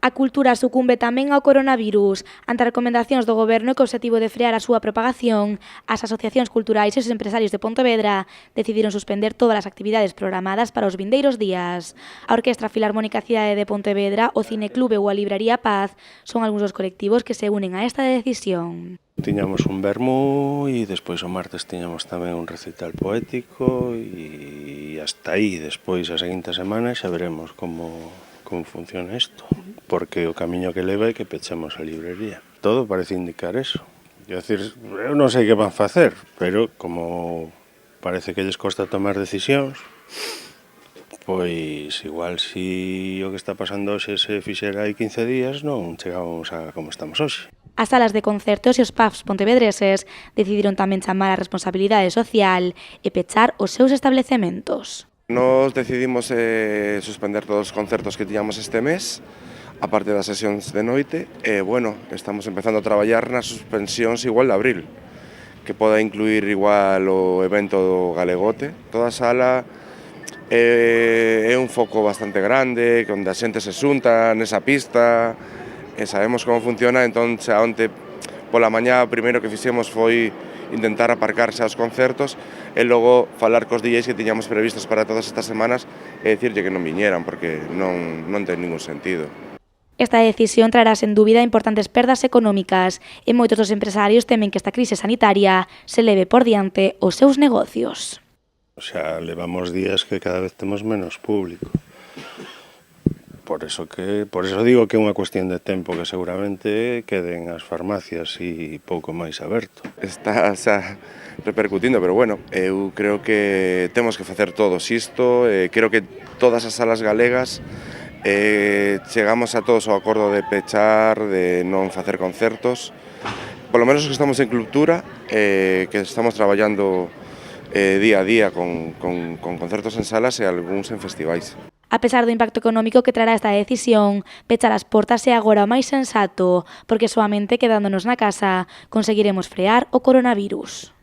A cultura sucumbe tamén ao coronavirus. Ante as recomendacións do Goberno co obxectivo de frear a súa propagación, as asociacións culturais e os empresarios de Pontevedra decidiron suspender todas as actividades programadas para os vindeiros días. A Orquestra Filarmónica Cidade de Pontevedra, o Cineclube ou a Libraría Paz son algúns dos colectivos que se unen a esta decisión. Tiñamos un vermú e despois o martes tiñamos tamén un recital poético e hasta aí. Despois a seguinte semana xa veremos como funciona isto, porque o camiño que leva é que pechemos a librería. Todo parece indicar eso. Quer decir, eu non sei que van facer, pero como parece que lles costa tomar decisións, pois igual si o que está pasando hoxe se fixera hai 15 días non chegábamos a como estamos hoxe. As salas de concertos e os pubs pontevedreses decidiron tamén chamar a responsabilidade social e pechar os seus establecementos. Nos decidimos suspender todos os concertos que tiñamos este mes, a parte das sesións de noite, e, bueno, estamos empezando a traballar nas suspensións igual de abril, que poda incluir igual o evento do Galegote. Toda a sala é un foco bastante grande, onde a xente se xunta nesa pista, e sabemos como funciona, entón, onte pola mañá, o primeiro que fixemos foi intentar aparcarse aos concertos e logo falar cos DJs que tiñamos previstos para todas estas semanas e dicirlle que non viñeran, porque non ten ningún sentido. Esta decisión traerá sen dúbida importantes perdas económicas e moitos dos empresarios temen que esta crise sanitaria se leve por diante os seus negocios. O sea, levamos días que cada vez temos menos público. Por eso digo que é unha cuestión de tempo que seguramente queden as farmacias e pouco máis aberto. Está xa repercutindo, pero bueno, eu creo que temos que facer todos isto, creo que todas as salas galegas chegamos a todos ao acordo de pechar, de non facer concertos, polo menos os que estamos en Cultura, que estamos traballando día a día con concertos en salas e algúns en festivais. A pesar do impacto económico que trará esta decisión, pechar as portas é agora o máis sensato, porque soamente quedándonos na casa conseguiremos frear o coronavirus.